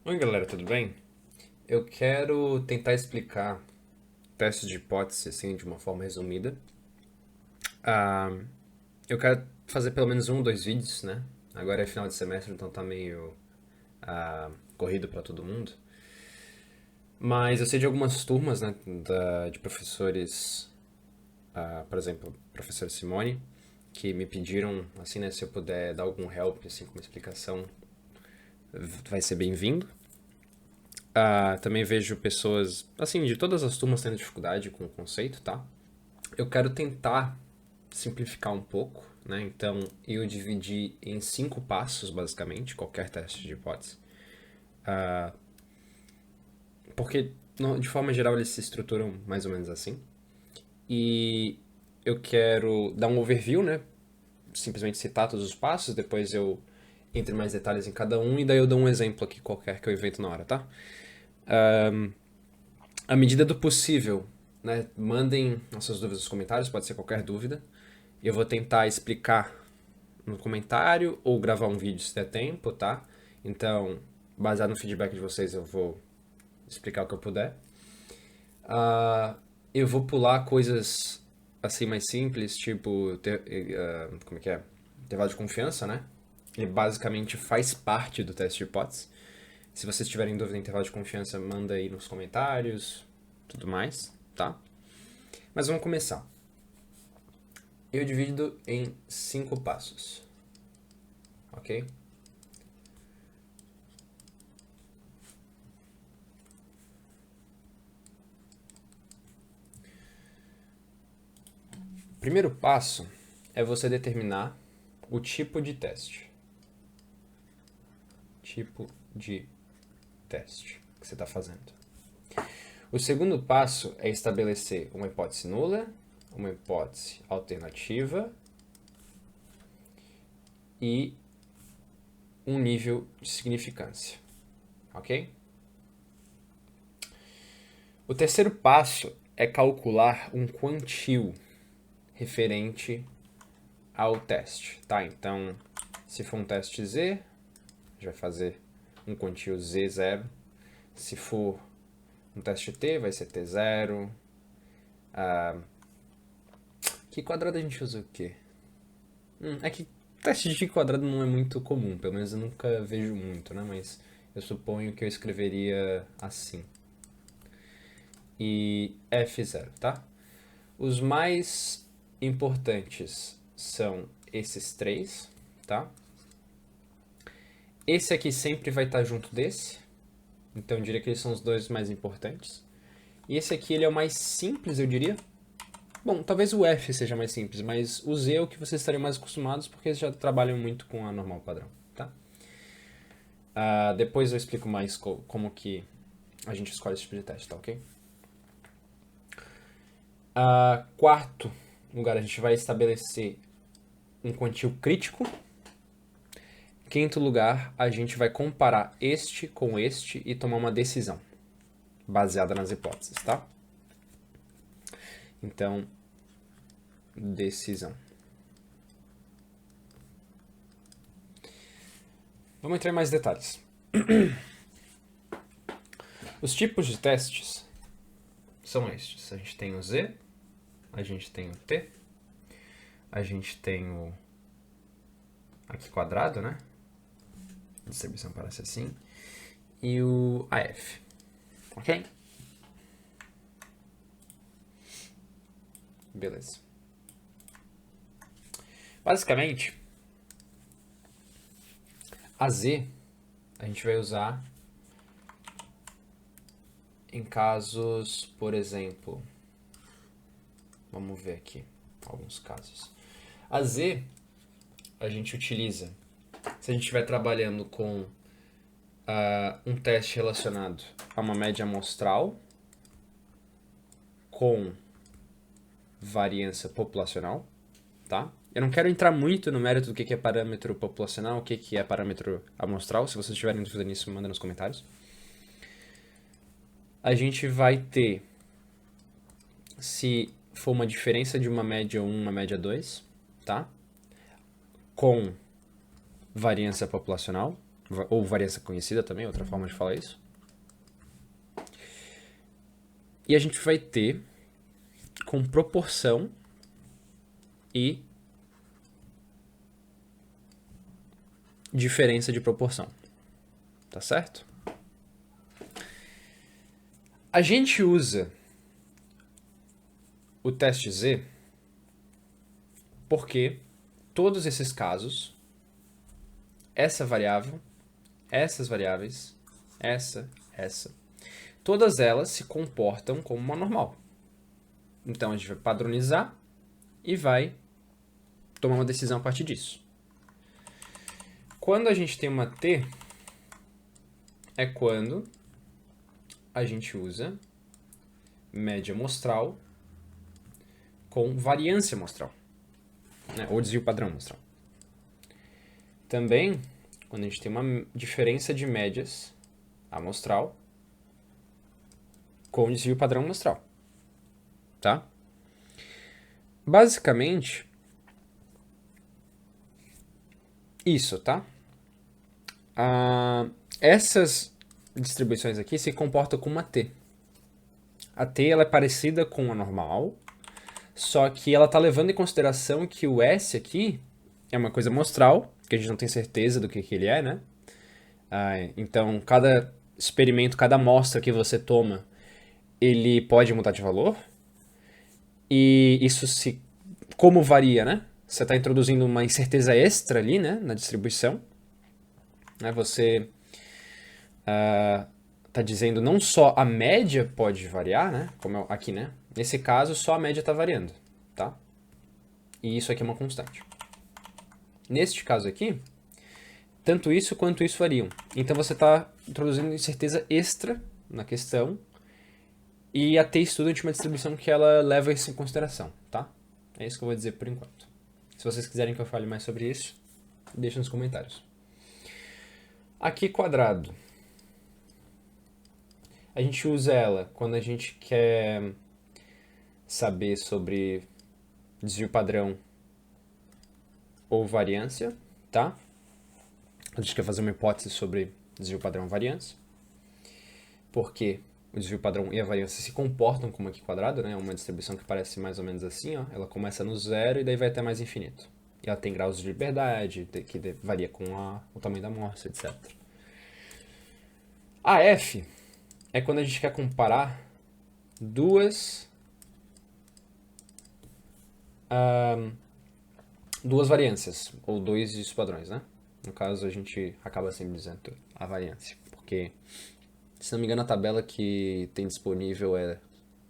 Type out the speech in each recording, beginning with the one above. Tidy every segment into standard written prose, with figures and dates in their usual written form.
Oi galera, tudo bem? Eu quero tentar explicar testes de hipótese assim, de uma forma resumida. Ah, eu quero fazer pelo menos um ou dois vídeos, né? Agora é final de semestre, então tá meio corrido para todo mundo. Mas eu sei de algumas turmas, né, de professores, por exemplo, professor Simone, que me pediram, assim, né, se eu puder dar algum help, assim, com uma explicação, vai ser bem-vindo. Também vejo pessoas, assim, de todas as turmas tendo dificuldade com o conceito, tá? Eu quero tentar simplificar um pouco, né? Então, eu dividi em 5 passos, basicamente, qualquer teste de hipótese. Porque, de forma geral, eles se estruturam mais ou menos assim. E eu quero dar um overview, né? Simplesmente citar todos os passos, depois eu entro em mais detalhes em cada um, e daí eu dou um exemplo aqui qualquer que eu invento na hora, tá? À medida do possível, né? Mandem as suas dúvidas nos comentários, pode ser qualquer dúvida. Eu vou tentar explicar no comentário ou gravar um vídeo se der tempo, tá? Então, baseado no feedback de vocês, eu vou explicar o que eu puder. Eu vou pular coisas assim mais simples, tipo, como é que é? Intervalo de confiança, né? Ele basicamente faz parte do teste de hipótese. Se vocês tiverem dúvida em intervalo de confiança, manda aí nos comentários, tudo mais, tá? Mas vamos começar. Eu divido em 5 passos, ok? Primeiro passo é você determinar o tipo de teste. Tipo de teste que você está fazendo. O segundo passo é estabelecer uma hipótese nula, uma hipótese alternativa e um nível de significância. Ok? O terceiro passo é calcular um quantio referente ao teste, tá? Então, se for um teste Z, a gente vai fazer um quantio Z0. Se for um teste T, vai ser T0. Que quadrado a gente usa o quê? É que teste de quadrado não é muito comum, pelo menos eu nunca vejo muito, né? Mas eu suponho que eu escreveria assim. E F0, tá? Os mais importantes são esses três, tá? Esse aqui sempre vai estar junto desse, então eu diria que eles são os dois mais importantes. E esse aqui ele é o mais simples, eu diria. Bom, talvez o F seja mais simples, mas o Z é o que vocês estariam mais acostumados porque eles já trabalham muito com a normal padrão, tá? Depois eu explico mais como que a gente escolhe esse tipo de teste, tá ok? Quarto lugar, a gente vai estabelecer um quantio crítico. Quinto lugar, a gente vai comparar este com este e tomar uma decisão baseada nas hipóteses, tá? Então, decisão. Vamos entrar em mais detalhes. Os tipos de testes são estes. A gente tem o Z, a gente tem o T, a gente tem o aqui quadrado, né? A distribuição parece assim. E o AF. Ok? Beleza. Basicamente, a Z a gente vai usar em casos, por exemplo, vamos ver aqui alguns casos. A Z a gente utiliza se a gente estiver trabalhando com um teste relacionado a uma média amostral com variância populacional, tá? Eu não quero entrar muito no mérito do que é parâmetro populacional, o que é parâmetro amostral. Se vocês tiverem dúvida nisso, manda nos comentários. A gente vai ter, se for uma diferença de uma média 1, uma média 2, tá? Com variância populacional. ou variância conhecida também, outra forma de falar isso. E a gente vai ter com proporção e diferença de proporção. Tá certo? A gente usa o teste Z porque todos esses casos, essa variável, essas variáveis, essa, todas elas se comportam como uma normal. Então a gente vai padronizar e vai tomar uma decisão a partir disso. Quando a gente tem uma T, é quando a gente usa média mostral com variância mostral, né? Ou desvio padrão mostral. Também, quando a gente tem uma diferença de médias amostral com desvio padrão mostral, tá? Basicamente, isso, tá? Essas distribuições aqui se comportam como uma T. A T ela é parecida com a normal, só que ela está levando em consideração que o S aqui é uma coisa mostral, que a gente não tem certeza do que ele é, né? Então, cada experimento, cada amostra que você toma, ele pode mudar de valor. E isso como varia, né? Você está introduzindo uma incerteza extra ali, né? Na distribuição. Você está dizendo não só a média pode variar, né? Como aqui, né? Nesse caso, só a média está variando, tá? E isso aqui é uma constante. Neste caso aqui, tanto isso quanto isso variam. Então você está introduzindo incerteza extra na questão e a T-Student é uma distribuição que ela leva isso em consideração, tá? É isso que eu vou dizer por enquanto. Se vocês quiserem que eu fale mais sobre isso, deixa nos comentários. Aqui quadrado. A gente usa ela quando a gente quer saber sobre desvio padrão ou variância, tá? A gente quer fazer uma hipótese sobre desvio padrão ou variância. Porque o desvio padrão e a variância se comportam como aqui quadrado, né? É uma distribuição que parece mais ou menos assim, ó. Ela começa no zero e daí vai até mais infinito. E ela tem graus de liberdade, que varia com o tamanho da amostra, etc. A F é quando a gente quer comparar duas variâncias, ou dois dígitos padrões, né? No caso, a gente acaba sempre dizendo a variância, porque, se não me engano, a tabela que tem disponível é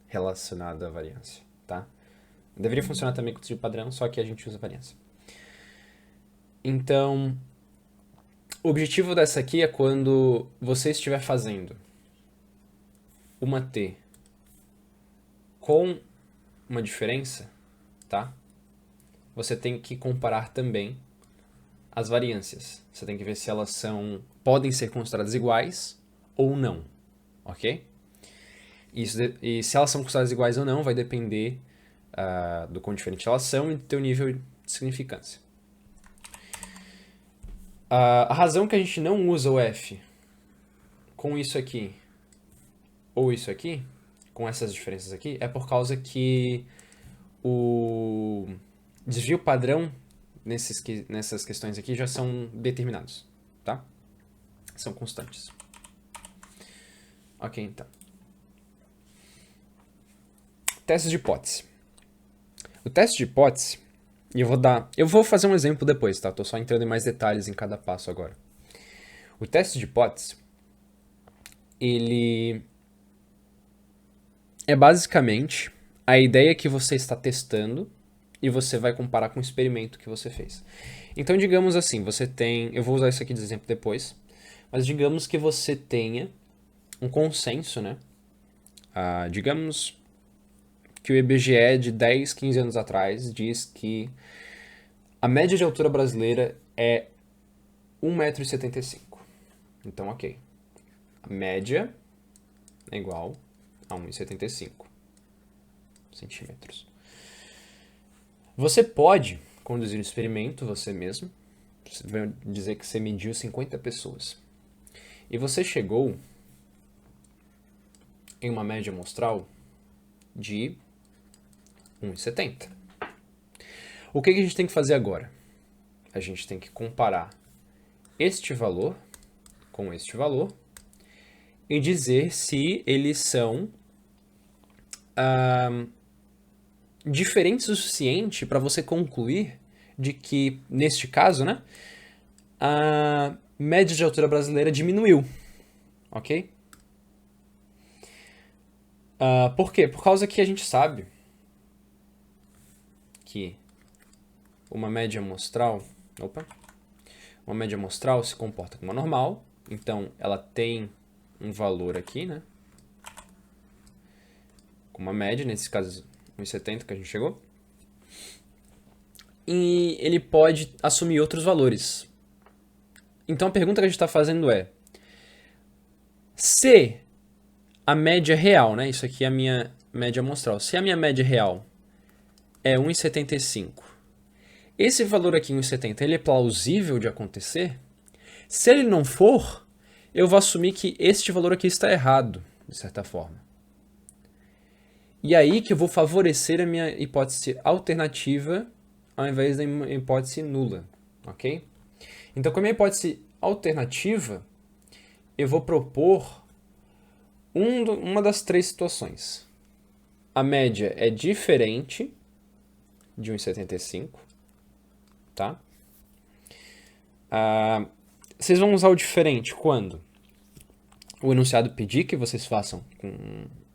relacionada à variância, tá? Deveria funcionar também com o desvio padrão, só que a gente usa variância. Então, o objetivo dessa aqui é quando você estiver fazendo uma T com uma diferença, tá? Você tem que comparar também as variâncias. Você tem que ver se elas podem ser consideradas iguais ou não, ok? E se elas são consideradas iguais ou não vai depender do quão diferente elas são e do teu nível de significância. A razão que a gente não usa o F com isso aqui ou isso aqui, com essas diferenças aqui, é por causa que o desvio padrão nessas questões aqui já são determinados, tá? São constantes. Ok, então. Teste de hipótese. O teste de hipótese, e eu vou fazer um exemplo depois, tá? Tô só entrando em mais detalhes em cada passo agora. O teste de hipótese, ele é basicamente a ideia que você está testando e você vai comparar com o experimento que você fez. Então, digamos assim, eu vou usar isso aqui de exemplo depois, mas digamos que você tenha um consenso, né? Digamos que o IBGE de 10, 15 anos atrás diz que a média de altura brasileira é 1,75 m. Então, ok. A média é igual a 1,75 centímetros. Você pode conduzir um experimento você mesmo, Você vai dizer que você mediu 50 pessoas. E você chegou em uma média amostral de 1,70. O que a gente tem que fazer agora? A gente tem que comparar este valor com este valor e dizer se eles são diferentes o suficiente para você concluir de que, neste caso, né, a média de altura brasileira diminuiu, ok? Por quê? Por causa que a gente sabe que uma média amostral, uma média amostral se comporta como a normal, então ela tem um valor aqui, né? Com uma média, nesse caso 1,70 que a gente chegou. E ele pode assumir outros valores. Então a pergunta que a gente está fazendo é: se a média real, né? Isso aqui é a minha média amostral. Se a minha média real é 1,75, esse valor aqui, 1,70, ele é plausível de acontecer? Se ele não for, eu vou assumir que este valor aqui está errado, de certa forma. E aí que eu vou favorecer a minha hipótese alternativa ao invés da hipótese nula, ok? Então, com a minha hipótese alternativa, eu vou propor uma das três situações. A média é diferente de 1,75, tá? Vocês vão usar o diferente quando o enunciado pedir que vocês façam,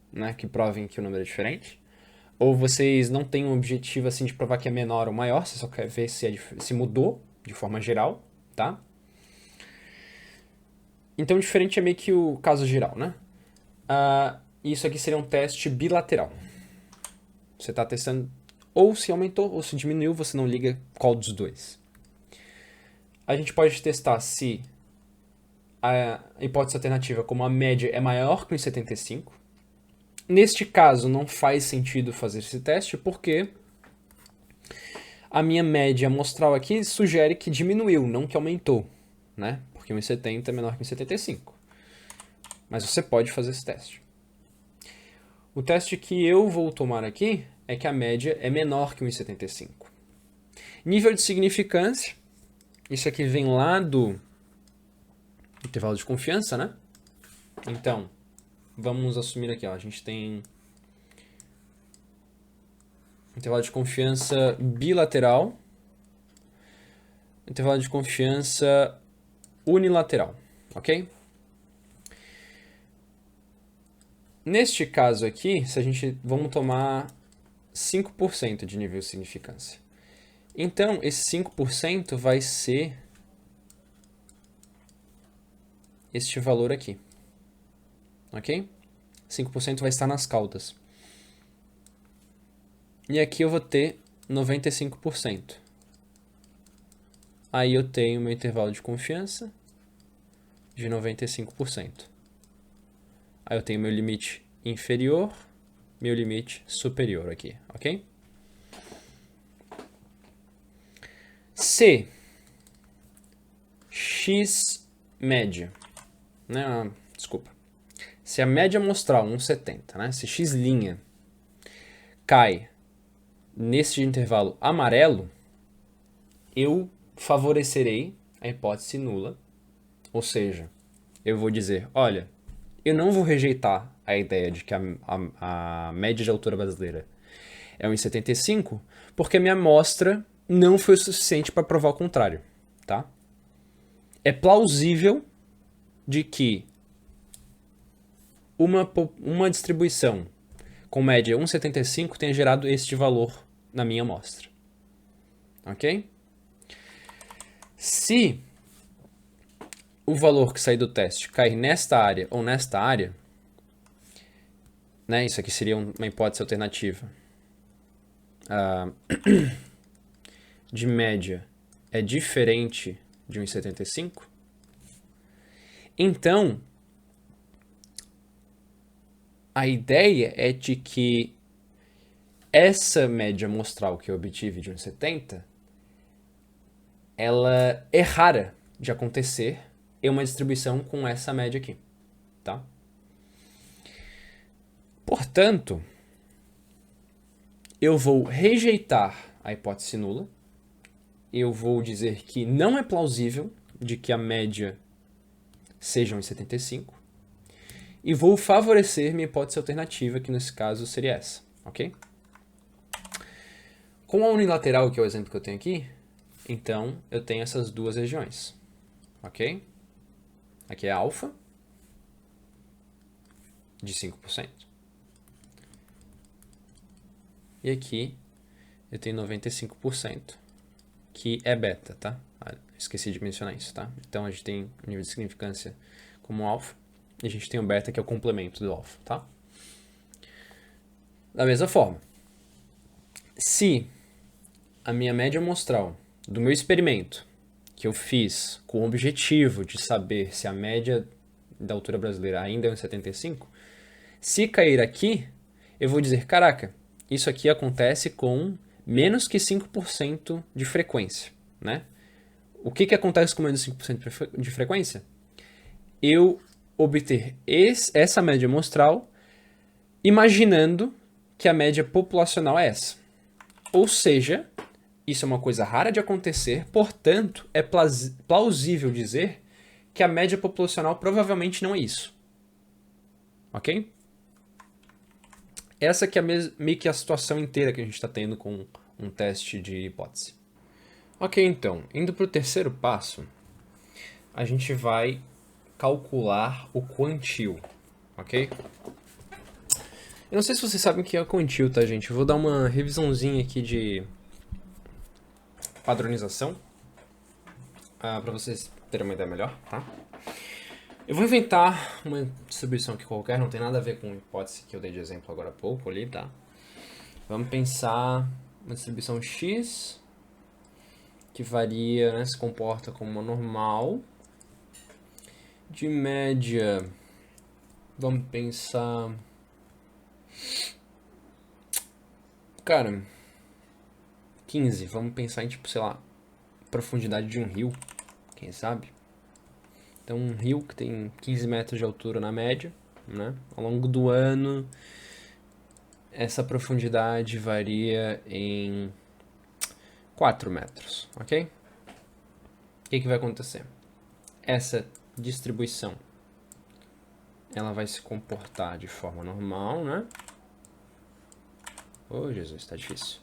né, que provem que o número é diferente, ou vocês não têm um objetivo assim de provar que é menor ou maior, você só quer ver se mudou de forma geral, tá? Então, diferente é meio que o caso geral, né? Isso aqui seria um teste bilateral. Você está testando ou se aumentou ou se diminuiu, você não liga qual dos dois. A gente pode testar se a hipótese alternativa, como a média é maior que 1,75. Neste caso, não faz sentido fazer esse teste, porque a minha média amostral aqui sugere que diminuiu, não que aumentou, né? Porque 1,70 é menor que 1,75. Mas você pode fazer esse teste. O teste que eu vou tomar aqui é que a média é menor que 1,75. Nível de significância, isso aqui vem lá do intervalo de confiança, né? Então, vamos assumir aqui, ó, a gente tem intervalo de confiança bilateral, intervalo de confiança unilateral, ok? Neste caso aqui, vamos tomar 5% de nível de significância. Então, esse 5% vai ser este valor aqui, ok? 5% vai estar nas caudas. E aqui eu vou ter 95%. Aí eu tenho meu intervalo de confiança de 95%. Aí eu tenho meu limite inferior, meu limite superior aqui, ok? Se x média, né? Desculpa. Se a média amostral 1,70, né? Se x' cai nesse intervalo amarelo, eu favorecerei a hipótese nula. Ou seja, eu vou dizer, olha, eu não vou rejeitar a ideia de que a média de altura brasileira é 1,75, porque a minha amostra não foi o suficiente para provar o contrário, tá? É plausível de que uma distribuição com média 1,75 tenha gerado este valor na minha amostra, ok? Se o valor que sair do teste cair nesta área ou nesta área, né, isso aqui seria uma hipótese alternativa, de média é diferente de 1,75, então a ideia é de que essa média amostral que eu obtive de 1,70 ela é rara de acontecer em uma distribuição com essa média aqui, tá? Portanto, eu vou rejeitar a hipótese nula, eu vou dizer que não é plausível de que a média seja 1,75 e vou favorecer minha hipótese alternativa, que nesse caso seria essa, ok? Com a unilateral, que é o exemplo que eu tenho aqui, então eu tenho essas duas regiões, ok? Aqui é alfa, de 5%. E aqui eu tenho 95%, que é beta, tá? Esqueci de mencionar isso, tá? Então a gente tem o nível de significância como alfa, e a gente tem o beta, que é o complemento do alfa, tá? Da mesma forma, se a minha média amostral do meu experimento, que eu fiz com o objetivo de saber se a média da altura brasileira ainda é 1,75, se cair aqui, eu vou dizer, caraca, isso aqui acontece com menos que 5% de frequência, né? O que acontece com menos de 5% de frequência? Eu obter essa média amostral imaginando que a média populacional é essa. Ou seja, isso é uma coisa rara de acontecer, portanto, é plausível dizer que a média populacional provavelmente não é isso. Ok? Essa que é meio que a situação inteira que a gente está tendo com um teste de hipótese. Ok, então, indo para o terceiro passo, a gente vai calcular o quantil, ok? Eu não sei se vocês sabem o que é quantil, tá, gente? Eu vou dar uma revisãozinha aqui de padronização, para vocês terem uma ideia melhor, tá? Eu vou inventar uma distribuição aqui qualquer, não tem nada a ver com a hipótese que eu dei de exemplo agora há pouco ali, tá? Vamos pensar uma distribuição X, que varia, né, se comporta como uma normal. De média, vamos pensar... Cara, 15, vamos pensar em, tipo, sei lá, profundidade de um rio, quem sabe? Então, um rio que tem 15 metros de altura na média, né? Ao longo do ano, essa profundidade varia em 4 metros, ok? O que vai acontecer? Essa distribuição, ela vai se comportar de forma normal, né? Oh, Jesus, tá difícil.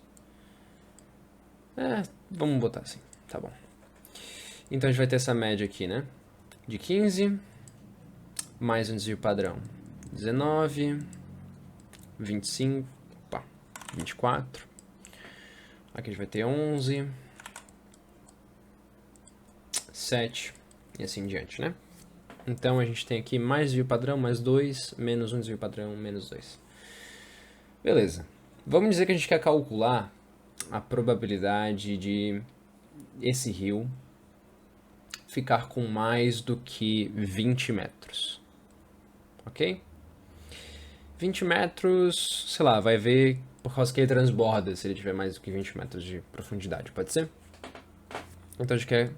Vamos botar assim, tá bom. Então, a gente vai ter essa média aqui, né? De 15, mais um desvio padrão. 19, 25, 24. Aqui a gente vai ter 11, 7 e assim em diante, né? Então a gente tem aqui mais desvio padrão, mais 2, menos um desvio padrão, menos 2. Beleza. Vamos dizer que a gente quer calcular a probabilidade de esse rio ficar com mais do que 20 metros. Ok? 20 metros, sei lá, vai ver por causa que ele transborda se ele tiver mais do que 20 metros de profundidade, pode ser? Então a gente quer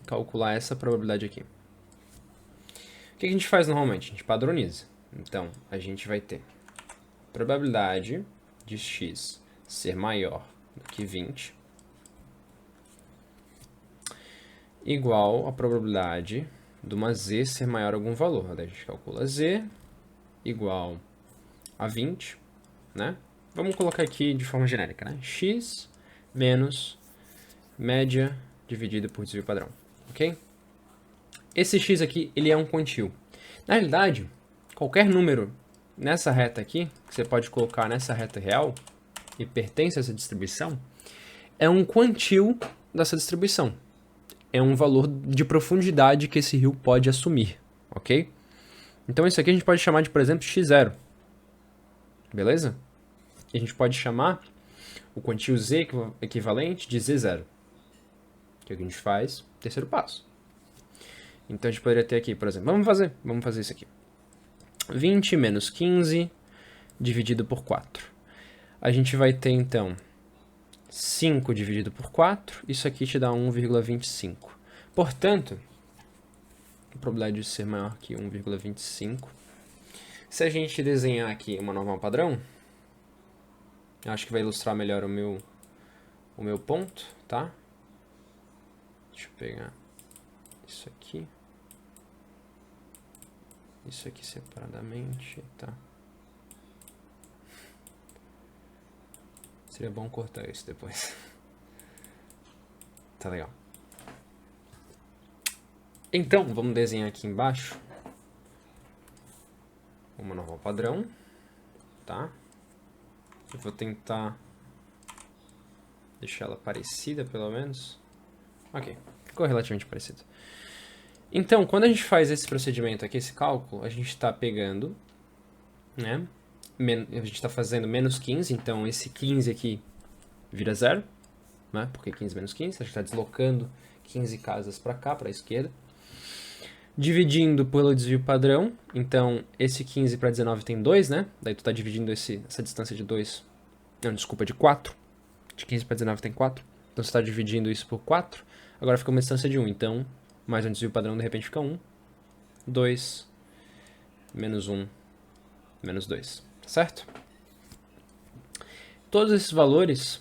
calcular essa probabilidade aqui. O que a gente faz normalmente? A gente padroniza. Então, a gente vai ter probabilidade de x ser maior do que 20 igual a probabilidade de uma z ser maior a algum valor. Daí a gente calcula z igual a 20, né? Vamos colocar aqui de forma genérica, né? X menos média dividido por desvio padrão, ok? Esse x aqui, ele é um quantil. Na realidade, qualquer número nessa reta aqui, que você pode colocar nessa reta real, e pertence a essa distribuição, é um quantil dessa distribuição. É um valor de profundidade que esse rio pode assumir, ok? Então isso aqui a gente pode chamar de, por exemplo, x0. Beleza? E a gente pode chamar o quantil z equivalente de z0. Que é o que a gente faz no terceiro passo. Então a gente poderia ter aqui, por exemplo, vamos fazer isso aqui. 20 menos 15 dividido por 4. A gente vai ter, então, 5 dividido por 4, isso aqui te dá 1,25. Portanto, a probabilidade de ser maior que 1,25. Se a gente desenhar aqui uma normal padrão, acho que vai ilustrar melhor o meu ponto, tá? Deixa eu pegar isso aqui separadamente, tá? Seria bom cortar isso depois. Tá legal. Então, vamos desenhar aqui embaixo uma normal padrão, tá? Eu vou tentar deixar ela parecida, pelo menos. Ok, ficou relativamente parecido. Então, quando a gente faz esse procedimento aqui, esse cálculo, a gente está pegando, né? A gente está fazendo menos 15, então esse 15 aqui vira zero, né? Porque 15 menos 15, a gente está deslocando 15 casas para cá, para a esquerda. Dividindo pelo desvio padrão, então esse 15 para 19 tem 2, né? Daí tu está dividindo essa distância de 2, não, desculpa, de 4. De 15 para 19 tem 4. Então você está dividindo isso por 4, agora fica uma distância de 1, então mais um desvio padrão de repente fica 1, 2, menos 1, menos 2, tá certo? Todos esses valores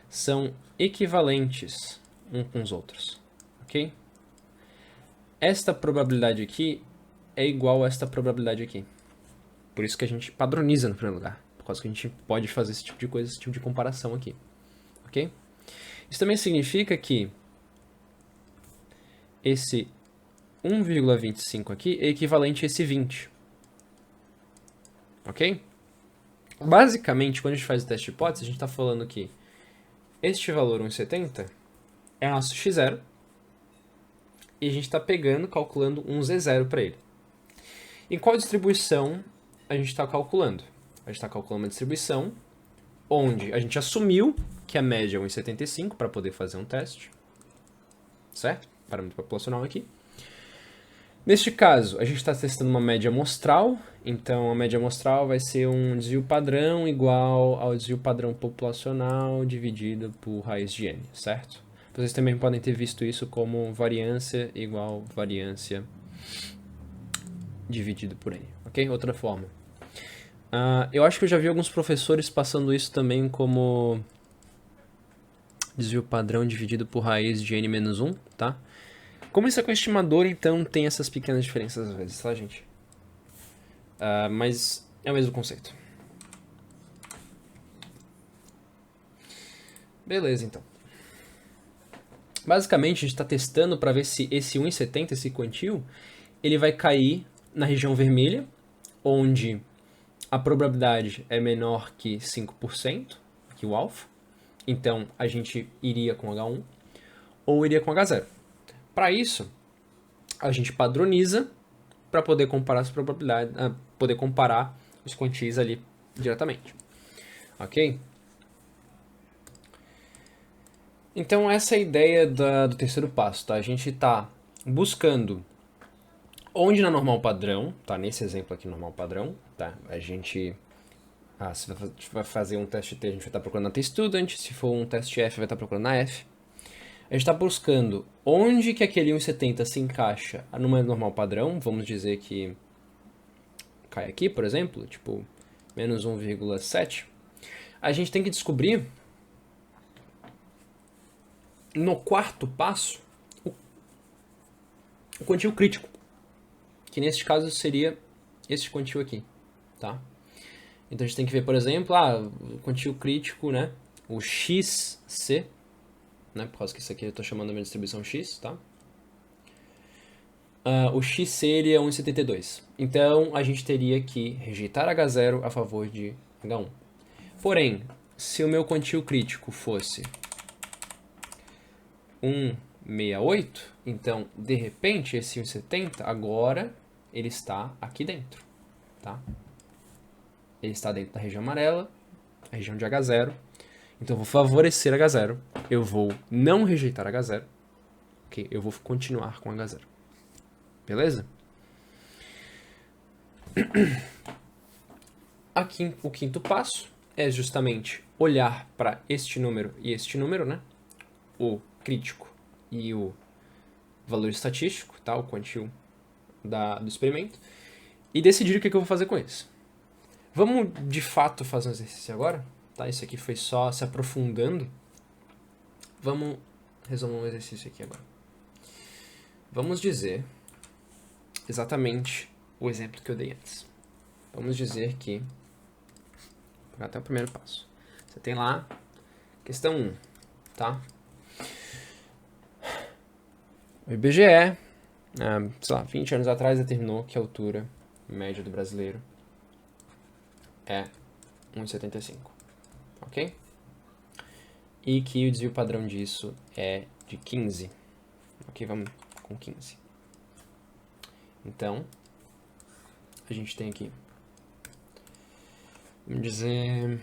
são equivalentes uns com os outros, ok? Esta probabilidade aqui é igual a esta probabilidade aqui. Por isso que a gente padroniza no primeiro lugar, por causa que a gente pode fazer esse tipo de coisa, esse tipo de comparação aqui, ok? Isso também significa que esse 1,25 aqui é equivalente a esse 20, ok? Basicamente, quando a gente faz o teste de hipótese, a gente está falando que este valor 1,70 é nosso x0 e a gente está pegando, calculando um z0 para ele. Em qual distribuição a gente está calculando? A gente está calculando uma distribuição onde a gente assumiu que a média é 1,75 para poder fazer um teste, certo? Parâmetro populacional aqui. Neste caso, a gente está testando uma média amostral, então a média amostral vai ser um desvio padrão igual ao desvio padrão populacional dividido por raiz de n, certo? Vocês também podem ter visto isso como variância igual variância dividido por n, ok? Outra forma. Eu acho que eu já vi alguns professores passando isso também como desvio padrão dividido por raiz de n menos 1, tá? Como isso é com estimador, então tem essas pequenas diferenças às vezes, tá, gente? Mas é o mesmo conceito. Beleza, então. Basicamente, a gente está testando para ver se esse 1,70, esse quantile, ele vai cair na região vermelha, onde a probabilidade é menor que 5%, que o alfa. Então, a gente iria com H1 ou iria com H0. Para isso, a gente padroniza para poder comparar as probabilidades, poder comparar os quantis ali diretamente. Ok? Então essa é a ideia do terceiro passo, tá? A gente está buscando onde na normal padrão, tá? Nesse exemplo aqui, normal padrão, tá? A gente se vai fazer um teste T, a gente vai estar procurando na T-Student, se for um teste F, vai estar procurando na F. A gente está buscando onde que aquele 1,70 se encaixa numa normal padrão, vamos dizer que cai aqui, por exemplo, tipo, menos 1,7. A gente tem que descobrir, no quarto passo, o quantio crítico, que neste caso seria esse quantio aqui, tá? Então a gente tem que ver, por exemplo, o quantio crítico, né, o XC, né, por causa que isso aqui eu estou chamando de minha distribuição X, tá? O X seria 1,72. Então, a gente teria que rejeitar H0 a favor de H1. Porém, se o meu quantio crítico fosse 1,68, então, de repente, esse 1,70, agora, ele está aqui dentro, tá? Ele está dentro da região amarela, a região de H0. Então, eu vou favorecer H0. Eu vou não rejeitar H0. Ok? Eu vou continuar com H0. Beleza? Aqui, o quinto passo é justamente olhar para este número e este número, né? O crítico e o valor estatístico, tá? O quantil do experimento, e decidir o que eu vou fazer com isso. Vamos, de fato, fazer um exercício agora? Tá? Isso aqui foi só se aprofundando. Vamos resolver um exercício aqui agora. Vamos dizer exatamente o exemplo que eu dei antes. Vamos dizer que... Vou pegar até o primeiro passo. Você tem lá, questão 1, tá? O IBGE, sei lá, 20 anos atrás determinou que a altura média do brasileiro é 1,75, ok? E que o desvio padrão disso é de 15, ok? Vamos com 15. Então, a gente tem aqui, vamos dizer,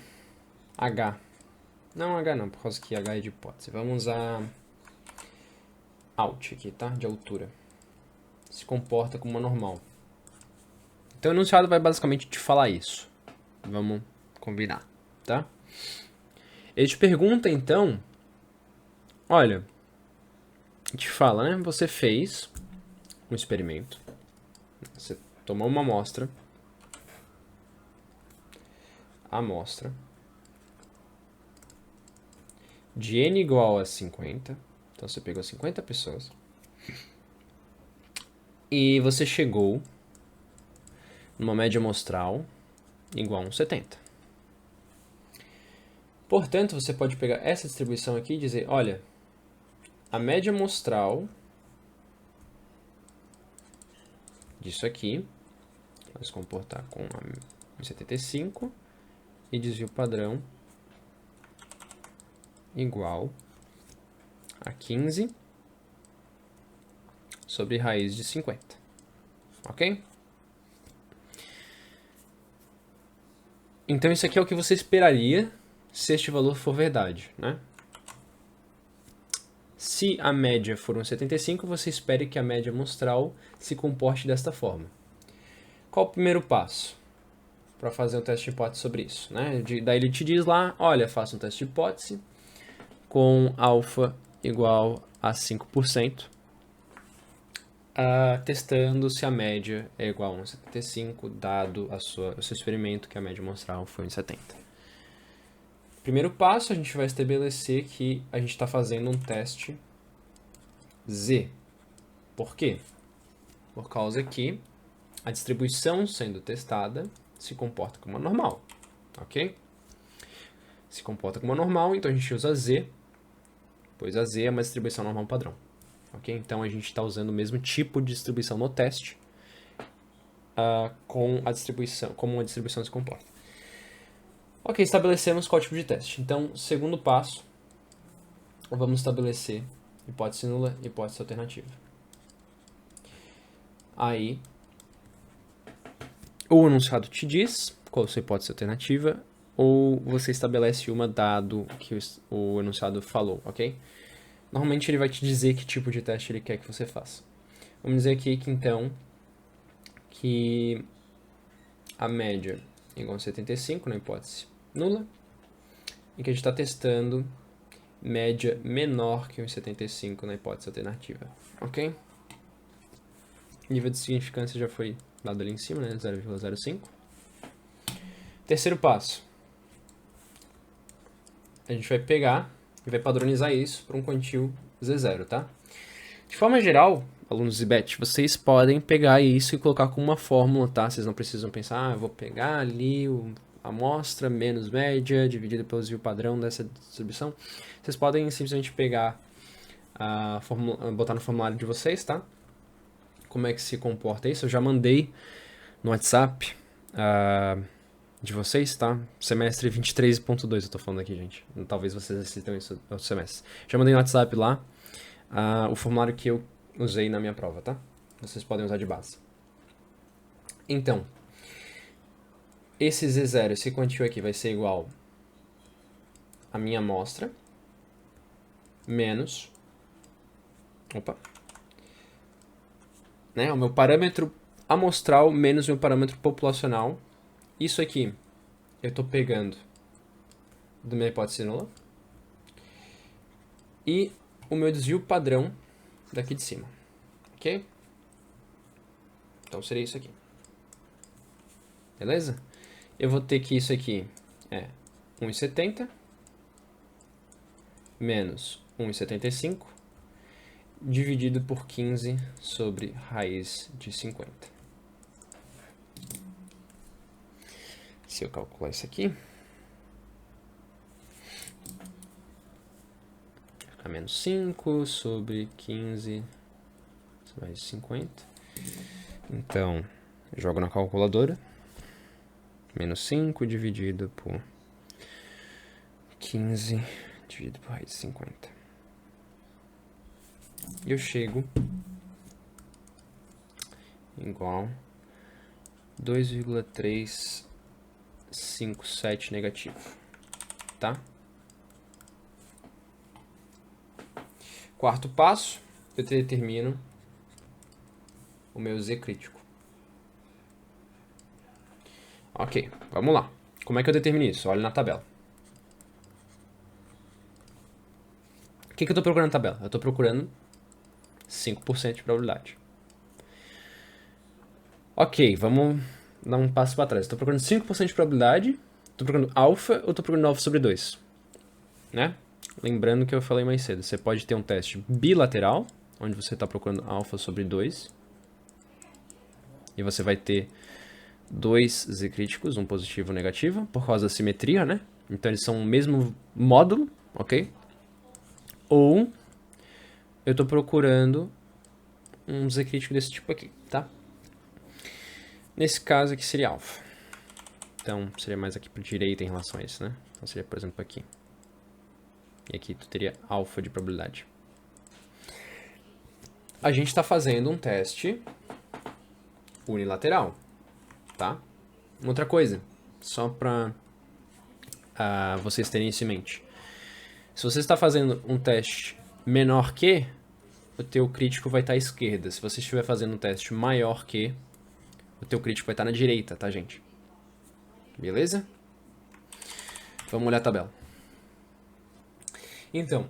H. Não H não, por causa que H é de hipótese. Vamos usar Alt aqui, tá? De altura. Se comporta como uma normal. Então o enunciado vai basicamente te falar isso. Vamos combinar, tá? Ele te pergunta, então, olha, te fala, né? Você fez um experimento. Você tomou uma amostra. De n igual a 50. Então você pegou 50 pessoas. E você chegou numa média amostral igual a 1,70. Portanto, você pode pegar essa distribuição aqui e dizer, olha, a média amostral disso aqui vai se comportar com 1,75 e desvio padrão igual a 15 sobre raiz de 50, ok? Então isso aqui é o que você esperaria se este valor for verdade, né? Se a média for 1,75, você espere que a média amostral se comporte desta forma. Qual o primeiro passo para fazer um teste de hipótese sobre isso, né? Daí ele te diz lá, olha, faça um teste de hipótese com alfa igual a 5%, testando se a média é igual a 1,75, dado o seu experimento que a média amostral foi 1,70. Primeiro passo, a gente vai estabelecer que a gente está fazendo um teste Z. Por quê? Por causa que a distribuição sendo testada se comporta como uma normal, ok? Se comporta como uma normal, então a gente usa Z, pois a Z é uma distribuição normal padrão, ok? Então a gente está usando o mesmo tipo de distribuição no teste com a distribuição, como uma distribuição se comporta. Ok, estabelecemos qual tipo de teste. Então, segundo passo, vamos estabelecer hipótese nula e hipótese alternativa. Aí, o enunciado te diz qual a sua hipótese alternativa, ou você estabelece uma dado que o enunciado falou, ok? Normalmente ele vai te dizer que tipo de teste ele quer que você faça. Vamos dizer aqui que então, que a média é igual a 75 na hipótese nula, e que a gente está testando média menor que 1,75 na hipótese alternativa, ok? Nível de significância já foi dado ali em cima, né? 0,05. Terceiro passo. A gente vai pegar e vai padronizar isso para um quantil Z0, tá? De forma geral, alunos de BET, vocês podem pegar isso e colocar como uma fórmula, tá? Vocês não precisam pensar, eu vou pegar ali a amostra menos média dividida pelo desvio padrão dessa distribuição. Vocês podem simplesmente pegar a fórmula, botar no formulário de vocês, tá? Como é que se comporta isso? Eu já mandei no WhatsApp de vocês, tá? Semestre 23.2 eu tô falando aqui, gente. Talvez vocês assistam isso outro semestre. Já mandei no WhatsApp lá o formulário que eu usei na minha prova, tá? Vocês podem usar de base. Então, esse Z0, esse quantil aqui vai ser igual a minha amostra menos o meu parâmetro amostral menos o meu parâmetro populacional. Isso aqui eu estou pegando da minha hipótese nula. E o meu desvio padrão daqui de cima. Ok? Então seria isso aqui. Beleza? Eu vou ter que isso aqui é 1,70 menos 1,75 dividido por 15 sobre raiz de 50. Se eu calcular isso aqui, a menos 5 sobre 15 mais 50. Então, jogo na calculadora. Menos 5 dividido por 15 dividido por raiz de 50. E eu chego igual 2,357 negativo, tá? Quarto passo, eu determino o meu Z crítico. Ok, vamos lá. Como é que eu determino isso? Olha na tabela. O que eu estou procurando na tabela? Eu estou procurando 5% de probabilidade. Ok, vamos dar um passo para trás. Estou procurando 5% de probabilidade, estou procurando alfa ou estou procurando alfa sobre 2? Né? Lembrando que eu falei mais cedo, você pode ter um teste bilateral, onde você está procurando alfa sobre 2. E você vai ter 2 Z críticos, um positivo e um negativo, por causa da simetria, né? Então eles são o mesmo módulo, ok? Ou eu estou procurando um Z crítico desse tipo aqui, tá? Nesse caso aqui seria alfa. Então seria mais aqui para direita em relação a isso, né? Então seria, por exemplo, aqui. E aqui tu teria alfa de probabilidade. A gente está fazendo um teste unilateral, tá? Outra coisa, só para vocês terem isso em mente. Se você está fazendo um teste menor que, o teu crítico vai estar à esquerda. Se você estiver fazendo um teste maior que, o teu crítico vai estar na direita, tá, gente? Beleza? Vamos olhar a tabela. Então,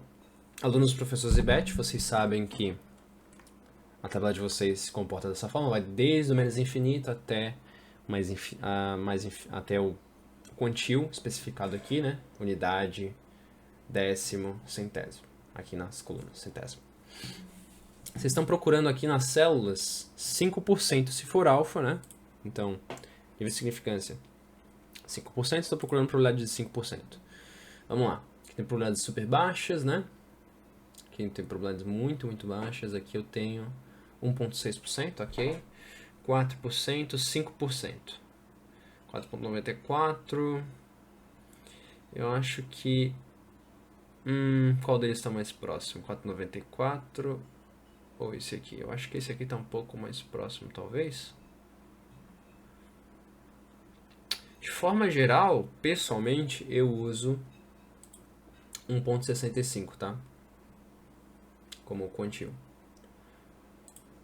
alunos do professor Zibet, vocês sabem que a tabela de vocês se comporta dessa forma, vai desde o menos infinito até até o quantil especificado aqui, né? Unidade, décimo, centésimo. Aqui nas colunas, centésimo. Vocês estão procurando aqui nas células 5% se for alfa, né? Então, nível de significância 5%, estou procurando probabilidade de 5%. Vamos lá. Aqui tem probabilidades super baixas, né? Aqui tem probabilidades muito, muito baixas. Aqui eu tenho 1,6%, ok? 4%, 5%. 4,94%. Eu acho que... qual deles está mais próximo? 4,94%. Ou esse aqui? Eu acho que esse aqui está um pouco mais próximo, talvez. De forma geral, pessoalmente, eu uso 1,65, tá? Como quantil.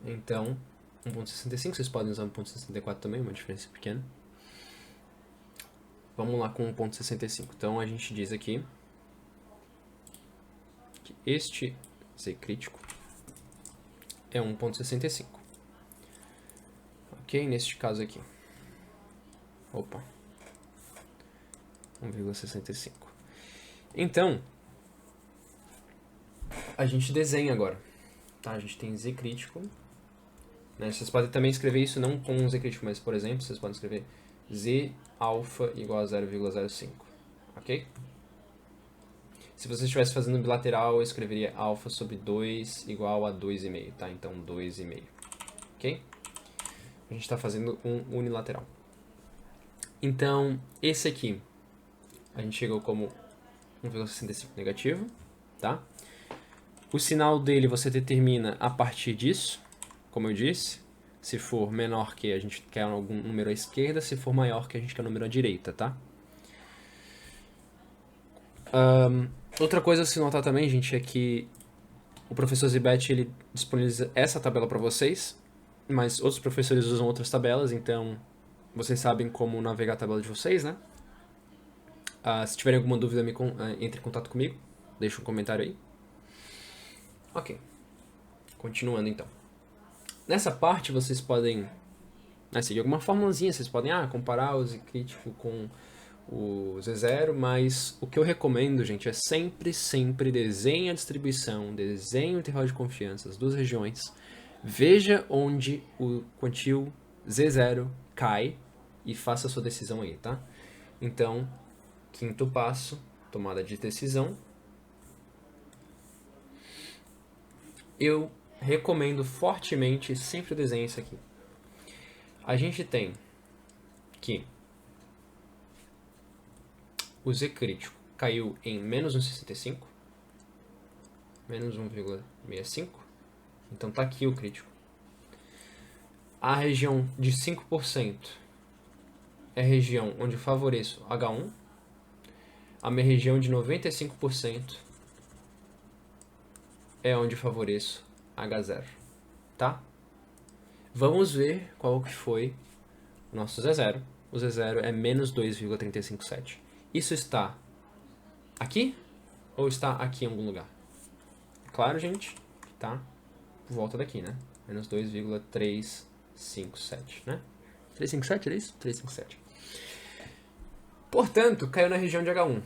Então, 1,65, vocês podem usar 1,64 também, uma diferença pequena. Vamos lá com 1,65. Então, a gente diz aqui que este Z crítico é 1,65. Ok? Neste caso aqui. Opa. 1,65. Então, a gente desenha agora. Tá? A gente tem Z crítico. Né? Vocês podem também escrever isso não com Z crítico, mas, por exemplo, vocês podem escrever Z alfa igual a 0,05. Ok? Se você estivesse fazendo bilateral, eu escreveria alfa sobre 2 igual a 2,5, tá? Então, 2,5. Ok? A gente está fazendo um unilateral. Então, esse aqui, a gente chegou como 1,65 negativo, tá? O sinal dele você determina a partir disso, como eu disse. Se for menor que, a gente quer algum número à esquerda. Se for maior que, a gente quer um número à direita, tá? Outra coisa a se notar também, gente, é que o professor Zibet, ele disponibiliza essa tabela para vocês, mas outros professores usam outras tabelas, então vocês sabem como navegar a tabela de vocês, né? Se tiverem alguma dúvida, entre em contato comigo. Deixa um comentário aí. Ok. Continuando então. Nessa parte vocês podem seguir alguma formulazinha. Vocês podem comparar o Z crítico com o Z0, mas o que eu recomendo, gente, é sempre desenhe a distribuição, desenhe o intervalo de confiança, as duas regiões. Veja onde o quantio Z0 cai e faça a sua decisão aí, tá? Então, quinto passo, tomada de decisão. Eu recomendo fortemente sempre desenhar isso aqui. A gente tem que o Z crítico caiu em menos 1,65, menos 1,65, então tá aqui o crítico. A região de 5% é a região onde eu favoreço H1. A minha região de 95% é onde eu favoreço H0, tá? Vamos ver qual que foi o nosso Z0. O Z0 é menos 2,357. Isso está aqui ou está aqui em algum lugar? Claro, gente, tá por volta daqui, né? Menos 2,357, né? 357, é isso? 357. Portanto, caiu na região de H1.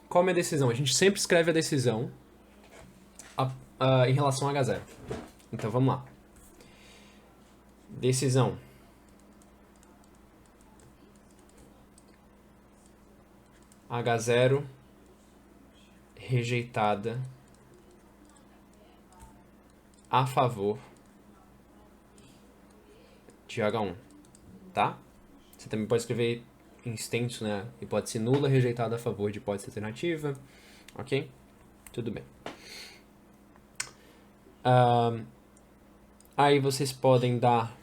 Qual é a minha decisão? A gente sempre escreve a decisão em relação a H0. Então, vamos lá. Decisão. H0 rejeitada a favor de H1, tá? Você também pode escrever em extenso, né? Hipótese nula rejeitada a favor de hipótese alternativa, ok? Tudo bem. Aí vocês podem dar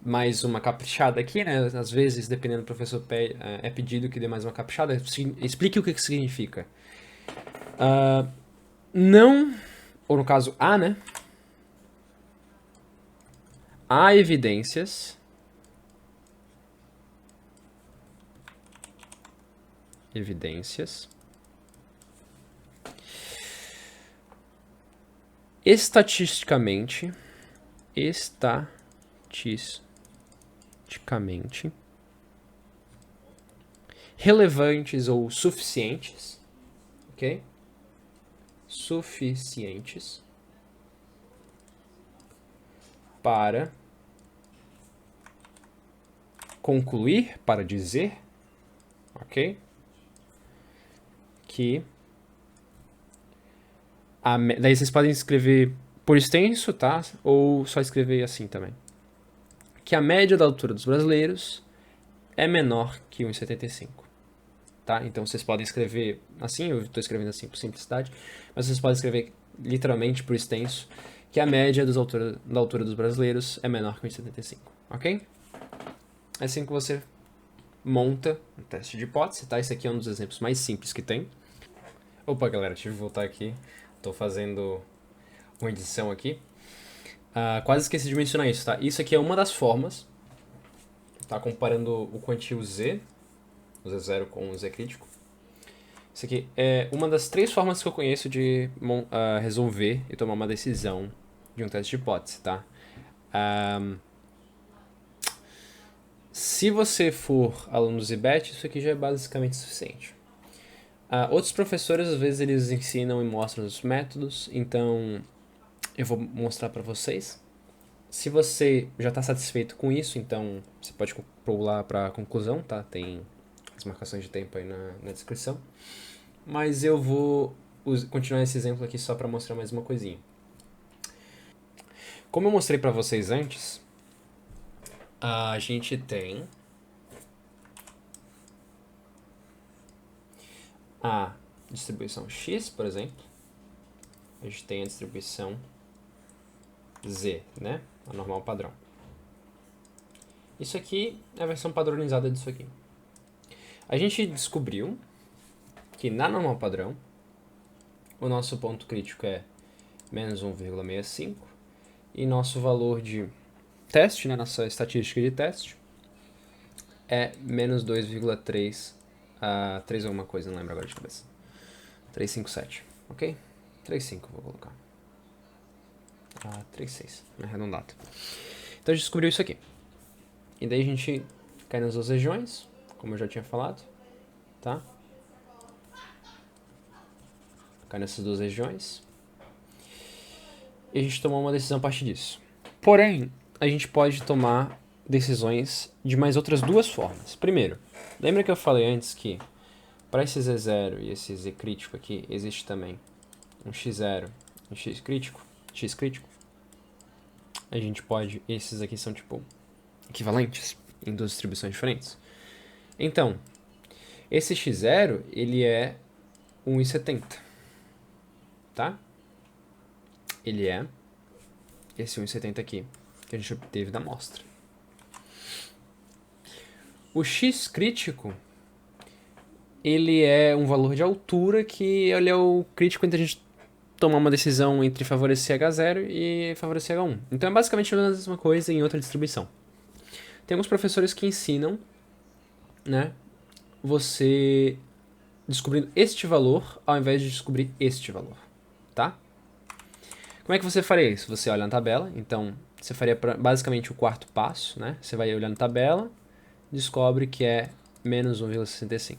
mais uma caprichada aqui, né? Às vezes, dependendo do professor, é pedido que dê mais uma caprichada. Explique o que significa. Não, ou no caso, né? Há evidências estatisticamente relevantes ou suficientes, ok? Suficientes para concluir, para dizer, ok? Que daí vocês podem escrever por extenso, tá? Ou só escrever assim também. Que a média da altura dos brasileiros é menor que 1,75. Tá? Então vocês podem escrever assim, eu estou escrevendo assim por simplicidade, mas vocês podem escrever literalmente por extenso que a média da altura dos brasileiros é menor que 1,75. Ok? É assim que você monta um teste de hipótese, tá? Esse aqui é um dos exemplos mais simples que tem. Opa, galera, tive que voltar aqui. Estou fazendo uma edição aqui. Quase esqueci de mencionar isso, tá? Isso aqui é uma das formas, tá? Comparando o quantio Z, o Z0 com o Z crítico. Isso aqui é uma das 3 formas que eu conheço de resolver e tomar uma decisão de um teste de hipótese, tá? Se você for aluno do Zibet, isso aqui já é basicamente suficiente. Outros professores, às vezes, eles ensinam e mostram os métodos, então eu vou mostrar para vocês. Se você já está satisfeito com isso, então você pode pular para a conclusão, tá? Tem as marcações de tempo aí na descrição. Mas eu vou continuar esse exemplo aqui só para mostrar mais uma coisinha. Como eu mostrei para vocês antes, a gente tem a distribuição X, por exemplo. A gente tem a distribuição Z, né? A normal padrão. Isso aqui é a versão padronizada disso aqui. A gente descobriu que na normal padrão, o nosso ponto crítico é menos 1,65 e nosso valor de teste, né, nossa estatística de teste, é menos 2,3 3 alguma coisa, não lembro agora de cabeça. 357, ok? 35 vou colocar. 36, arredondado. Então a gente descobriu isso aqui. E daí a gente cai nas duas regiões, como eu já tinha falado, tá? Cai nessas duas regiões. E a gente tomou uma decisão a partir disso. Porém, a gente pode tomar decisões de mais outras duas formas. Primeiro, lembra que eu falei antes que para esse Z0 e esse Z crítico aqui, existe também um X0 e um X crítico? A gente pode... Esses aqui são, tipo, equivalentes em duas distribuições diferentes. Então, esse X0, ele é 1,70, tá? Ele é esse 1,70 aqui, que a gente obteve da amostra. O X crítico, ele é um valor de altura que ele é o crítico entre a gente tomar uma decisão entre favorecer H0 e favorecer H1. Então é basicamente a mesma coisa em outra distribuição. Tem alguns professores que ensinam, né, você descobrindo este valor ao invés de descobrir este valor, tá? Como é que você faria isso? Você olha na tabela, então você faria basicamente o quarto passo, né? Você vai olhar na tabela, descobre que é menos 1,65.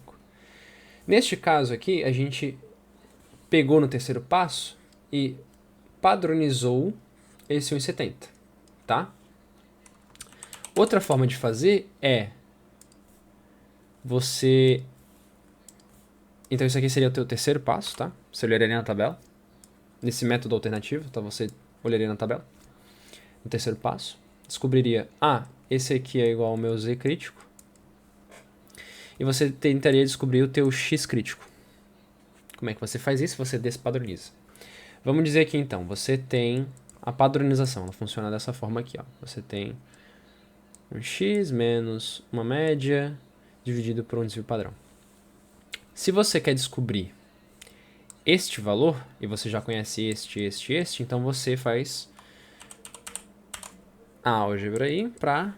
Neste caso aqui, a gente pegou no terceiro passo e padronizou esse 1,70, tá? Outra forma de fazer é você... Então isso aqui seria o teu terceiro passo, tá? Você olharia na tabela. Nesse método alternativo, tá? Você olharia na tabela. No terceiro passo, descobriria, esse aqui é igual ao meu Z crítico. E você tentaria descobrir o teu X crítico. Como é que você faz isso? Você despadroniza. Vamos dizer aqui então, você tem a padronização, ela funciona dessa forma aqui, ó. Você tem um X menos uma média dividido por um desvio padrão. Se você quer descobrir este valor, e você já conhece este, então você faz a álgebra aí para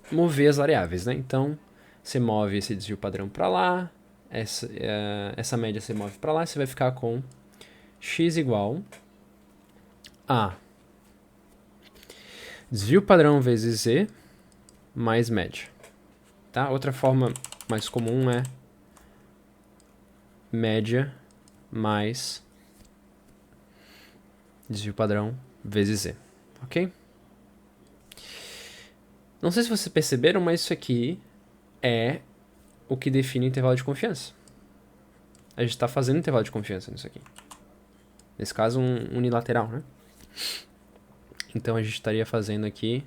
mover as variáveis, né? Então, você move esse desvio padrão para lá, essa média você move para lá, e você vai ficar com x igual a desvio padrão vezes z mais média. Tá? Outra forma mais comum é média mais desvio padrão vezes z, ok? Não sei se vocês perceberam, mas isso aqui é o que define o intervalo de confiança. A gente está fazendo intervalo de confiança nisso aqui. Nesse caso, um unilateral, né? Então a gente estaria fazendo aqui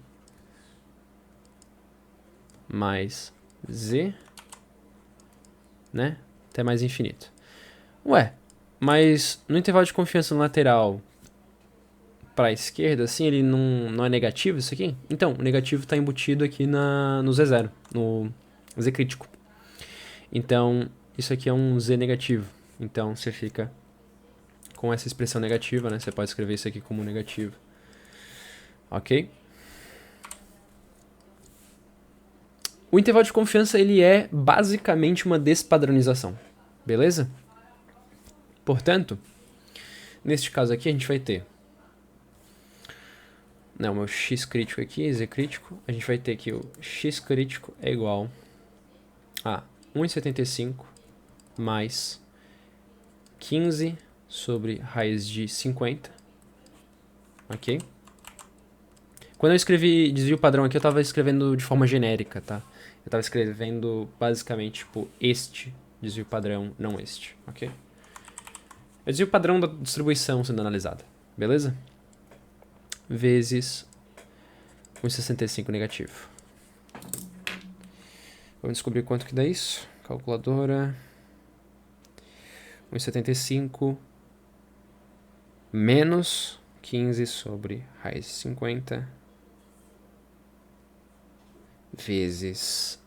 mais z, né? Até mais infinito. Ué, mas no intervalo de confiança no lateral para a esquerda, assim, ele não é negativo isso aqui? Então, o negativo está embutido aqui no Z0, no Z crítico. Então, isso aqui é um Z negativo. Então, você fica com essa expressão negativa, né? Você pode escrever isso aqui como negativo. Ok? O intervalo de confiança, ele é basicamente uma despadronização. Beleza? Portanto, neste caso aqui, a gente vai ter... Não, o meu x crítico aqui, z crítico. A gente vai ter que o x crítico é igual a 1,75 mais 15 sobre raiz de 50. Ok? Quando eu escrevi desvio padrão aqui, eu estava escrevendo de forma genérica, tá? Eu estava escrevendo basicamente, tipo, este desvio padrão, não este, ok? É o desvio padrão da distribuição sendo analisada, beleza? Vezes 1,65 negativo. Vamos descobrir quanto que dá isso. Calculadora. 1,75 menos 15 sobre raiz de 50 vezes...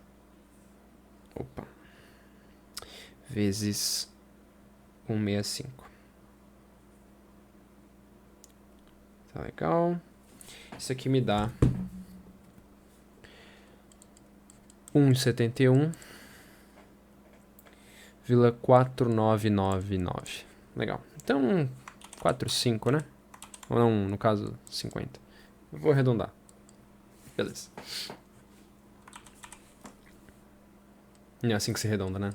vezes 165. Tá legal. Isso aqui me dá 171,4999. Legal. Então, 45, né? Ou não, no caso, 50. Eu vou arredondar. Beleza. Não é assim que se arredonda, né?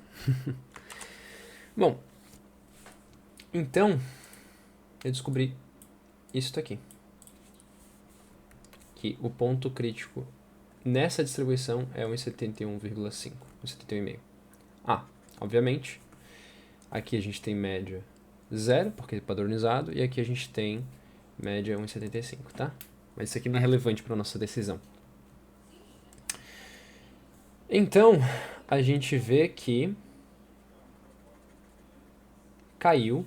Bom, então, eu descobri isso aqui. Que o ponto crítico nessa distribuição é 1,71,5. 1,71,5. Ah, obviamente, aqui a gente tem média 0, porque é padronizado, e aqui a gente tem média 1,75, tá? Mas isso aqui não é relevante para a nossa decisão. Então, a gente vê que caiu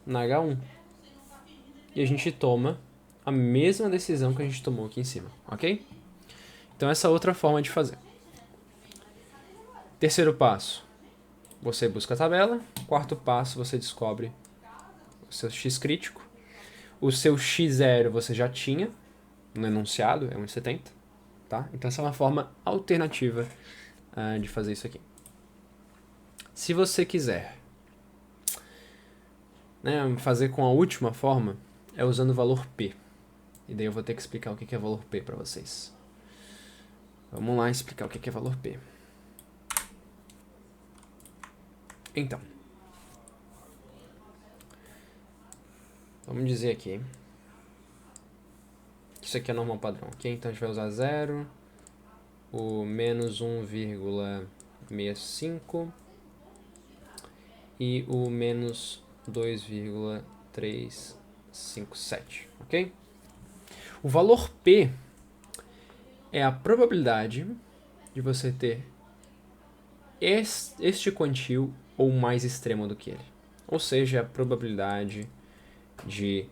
na H1. E a gente toma a mesma decisão que a gente tomou aqui em cima, ok? Então essa é outra forma de fazer. Terceiro passo, você busca a tabela. Quarto passo, você descobre o seu x crítico. O seu x0 você já tinha no enunciado, é 1,70, tá? Então essa é uma forma alternativa de fazer isso aqui. Se você quiser, né, fazer com a última forma, é usando o valor P. E daí eu vou ter que explicar o que é valor P para vocês. Vamos lá explicar o que é valor P. Então, vamos dizer aqui que isso aqui é normal padrão, ok? Então a gente vai usar 0, o menos 1,65 e o menos 2,357, ok? O valor P é a probabilidade de você ter este quantio ou mais extremo do que ele. Ou seja, a probabilidade de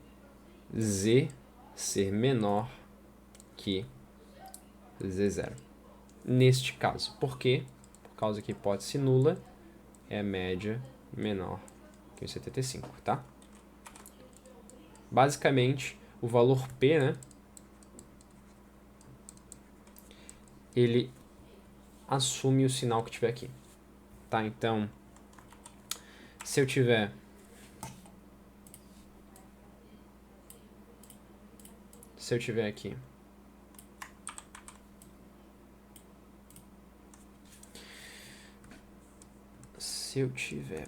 Z ser menor que Z0. Neste caso. Por quê? Por causa que a hipótese nula é a média menor que 1,75, tá? Basicamente, o valor P, né? Ele assume o sinal que tiver aqui, tá? Então, se eu tiver aqui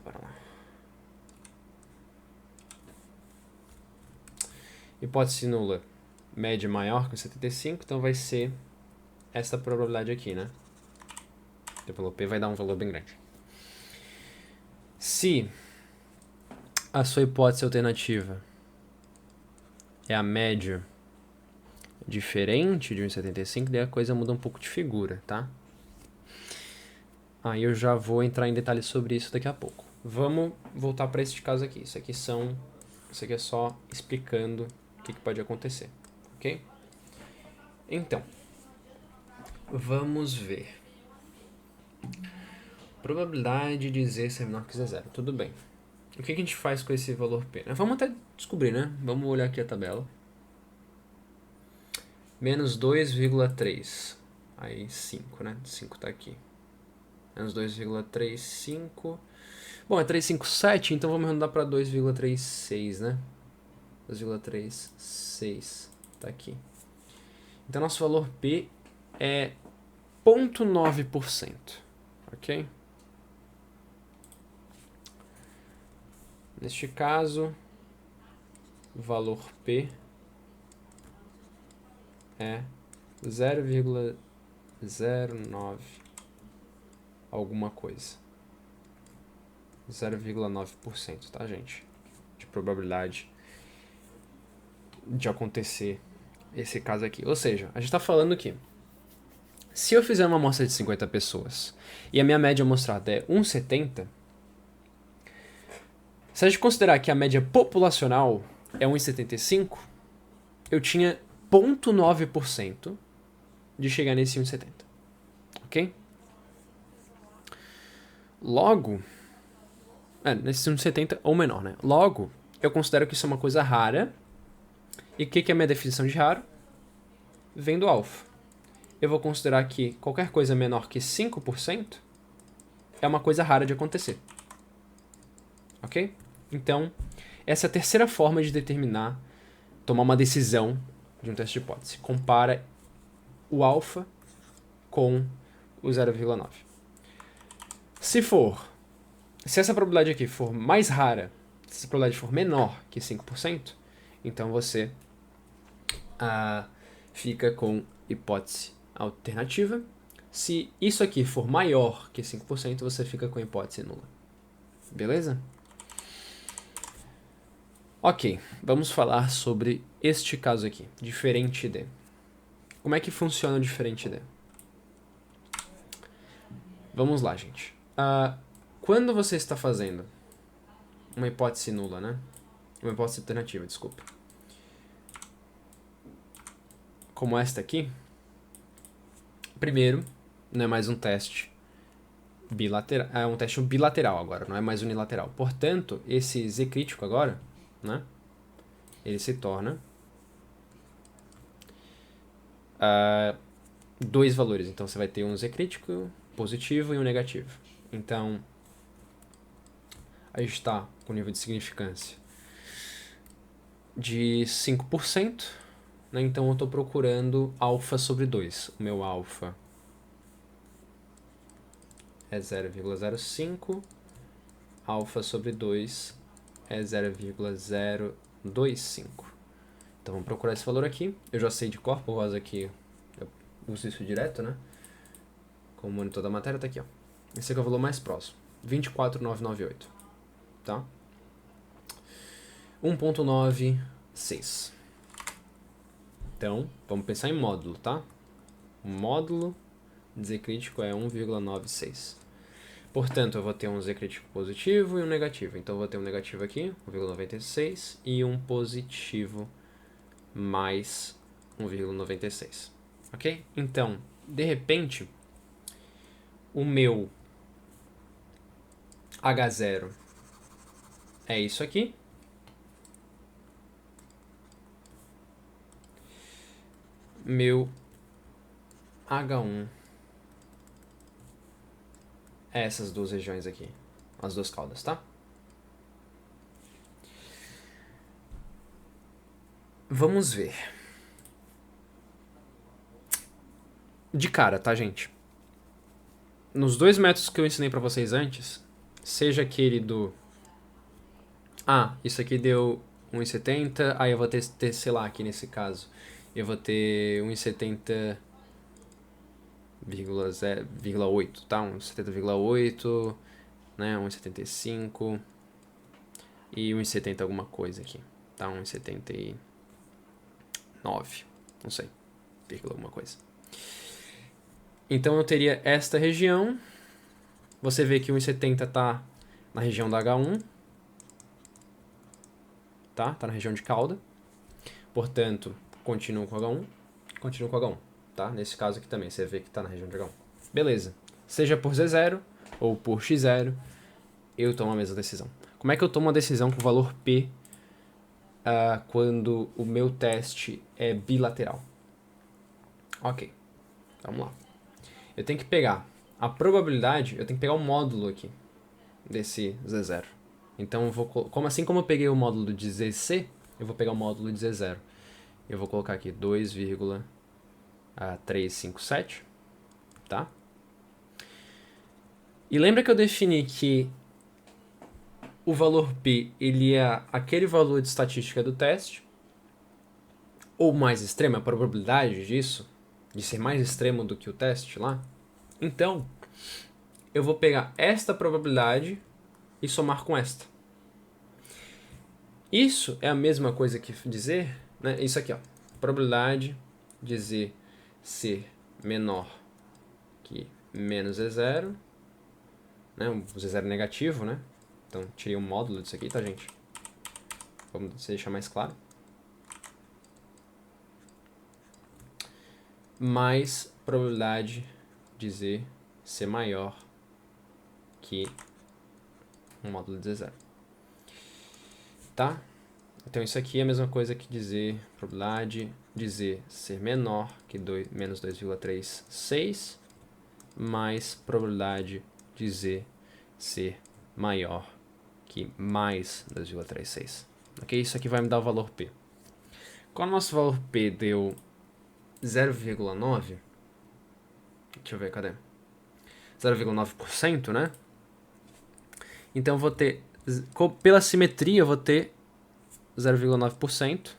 para lá, hipótese nula, média maior que 75, então vai ser essa probabilidade aqui, né? O valor P vai dar um valor bem grande. Se a sua hipótese alternativa é a média diferente de 1,75, daí a coisa muda um pouco de figura, tá? Aí eu já vou entrar em detalhes sobre isso daqui a pouco. Vamos voltar para este caso aqui. Isso aqui é só explicando o que pode acontecer, ok? Então, vamos ver. Probabilidade de Z ser menor que Z0. Tudo bem. O que a gente faz com esse valor P? Vamos até descobrir, né? Vamos olhar aqui a tabela. Menos 2,3. Aí 5, né? 5 tá aqui. Menos 2,35. Bom, é 357, então vamos arredondar para 2,36, né? 2,36 tá aqui. Então nosso valor P é 0,9%, ok? Neste caso, o valor P é 0,09 alguma coisa. 0,9%, tá, gente? De probabilidade de acontecer esse caso aqui. Ou seja, a gente está falando que se eu fizer uma amostra de 50 pessoas e a minha média mostrada é 1,70, se a gente considerar que a média populacional é 1,75, eu tinha 0,9% de chegar nesse 1,70. Ok? Logo, nesse 1,70 ou menor, né? Logo, eu considero que isso é uma coisa rara E o que é a minha definição de raro? Vem do alfa. Eu vou considerar que qualquer coisa menor que 5% é uma coisa rara de acontecer. Ok? Então, essa é a terceira forma de determinar, tomar uma decisão de um teste de hipótese. Compara o alfa com o 0,9. Se essa probabilidade aqui for mais rara, se essa probabilidade for menor que 5%, então você fica com hipótese alternativa. Se isso aqui for maior que 5%, você fica com hipótese nula. Beleza? Ok, vamos falar sobre este caso aqui, diferente de. Como é que funciona o diferente de? Vamos lá, gente. Quando você está fazendo uma hipótese nula, né? Uma hipótese alternativa, desculpa. Como esta aqui, primeiro, não é mais um teste bilateral, é um teste bilateral agora, não é mais unilateral. Portanto, esse Z crítico agora, né? Ele se torna dois valores. Então você vai ter um Z crítico positivo e um negativo. Então, a gente está com nível de significância de 5%, né? Então eu estou procurando alfa sobre 2. O meu alfa é 0,05, alfa sobre 2 é 0,025. Então vamos procurar esse valor aqui. Eu já sei de cor, por causa que eu uso isso direto, né? Como monitor da matéria, tá aqui, ó. Esse aqui é o valor mais próximo, 24.998, tá? 1.96. Então, vamos pensar em módulo, tá? O módulo de Z crítico é 1,96. Portanto, eu vou ter um Z crítico positivo e um negativo. Então, eu vou ter um negativo aqui, 1,96, e um positivo mais 1,96. Ok? Então, de repente, o meu H0 é isso aqui. Meu H1 é essas duas regiões aqui. As duas caudas, tá? Vamos ver. De cara, tá, gente? Nos dois métodos que eu ensinei pra vocês antes, seja aquele do... isso aqui deu 1,70, aí eu vou ter, sei lá, aqui nesse caso, eu vou ter 1,70,8, tá? 1,70,8, né? 1,75 e 1,70 alguma coisa aqui, tá? 1,79, não sei, vírgula alguma coisa. Então eu teria esta região. Você vê que o 1,70 está na região da H1. Tá? Tá na região de cauda. Portanto, continuo com H1. Continuo com H1. Tá? Nesse caso aqui também, você vê que está na região de H1. Beleza. Seja por Z0 ou por X0, eu tomo a mesma decisão. Como é que eu tomo uma decisão com o valor P quando o meu teste é bilateral? Ok. Vamos lá. Eu tenho que pegar a probabilidade, eu tenho que pegar o módulo aqui desse Z0. Então, eu vou, assim como eu peguei o módulo de ZC, eu vou pegar o módulo de Z0. Eu vou colocar aqui 2,357, tá? E lembra que eu defini que o valor P, ele é aquele valor de estatística do teste, ou mais extremo, a probabilidade disso, de ser mais extremo do que o teste lá. Então, eu vou pegar esta probabilidade e somar com esta. Isso é a mesma coisa que dizer, né? Isso aqui, ó. Probabilidade de Z ser menor que menos Z0, né? O Z0 negativo, né? Então, tirei um módulo disso aqui, tá, gente? Vamos deixar mais claro. Mais probabilidade de Z ser maior que um módulo de Z0. Tá? Então isso aqui é a mesma coisa que dizer, probabilidade de Z ser menor que menos 2,36, mais probabilidade de Z ser maior que mais 2,36. Ok? Isso aqui vai me dar o valor P. Quando o nosso valor P deu 0,9, deixa eu ver, cadê? 0,9%, né? Então eu vou ter, pela simetria, eu vou ter 0,9%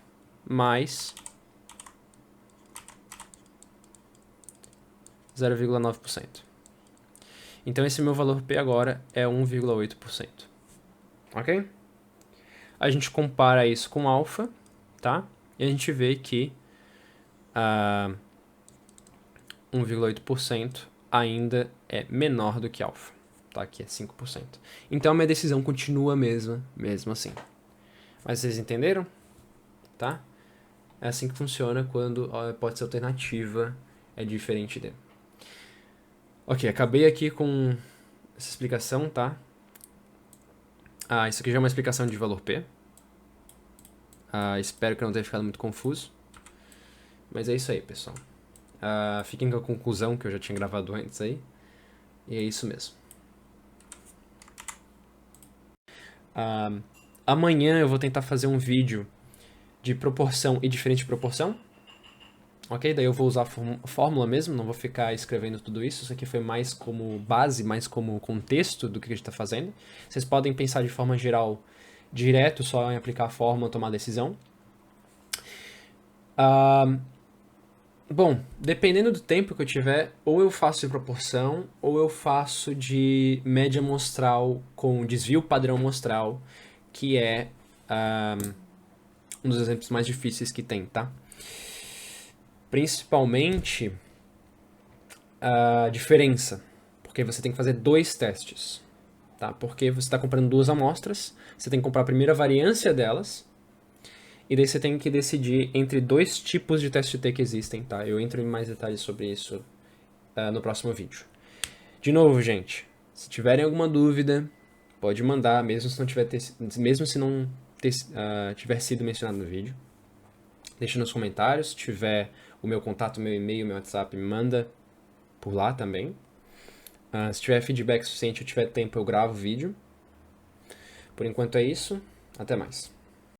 mais 0,9%. Então esse meu valor P agora é 1,8%. Ok? A gente compara isso com alfa, tá? E a gente vê que 1,8% ainda é menor do que alfa. Tá? Aqui é 5%. Então a minha decisão continua a mesma, mesmo assim. Mas vocês entenderam? Tá? É assim que funciona quando a hipótese alternativa é diferente dele. Ok, acabei aqui com essa explicação, tá? Isso aqui já é uma explicação de valor P. Espero que não tenha ficado muito confuso. Mas é isso aí, pessoal. Fiquem com a conclusão que eu já tinha gravado antes aí. E é isso mesmo. Amanhã eu vou tentar fazer um vídeo de proporção e diferente proporção. Ok? Daí eu vou usar a fórmula mesmo, não vou ficar escrevendo tudo isso. Isso aqui foi mais como base, mais como contexto do que a gente está fazendo. Vocês podem pensar de forma geral, direto, só em aplicar a fórmula, tomar a decisão. Bom, dependendo do tempo que eu tiver, ou eu faço de proporção, ou eu faço de média amostral com desvio padrão amostral, que é um dos exemplos mais difíceis que tem, tá? Principalmente a diferença, porque você tem que fazer 2 testes, tá? Porque você está comprando 2 amostras, você tem que comprar a primeira variância delas, e daí você tem que decidir entre 2 tipos de teste T que existem, tá? Eu entro em mais detalhes sobre isso no próximo vídeo. De novo, gente, se tiverem alguma dúvida, pode mandar, mesmo se não tiver sido mencionado no vídeo. Deixa nos comentários. Se tiver o meu contato, meu e-mail, meu WhatsApp, me manda por lá também. Se tiver feedback suficiente, eu tiver tempo, eu gravo o vídeo. Por enquanto é isso. Até mais.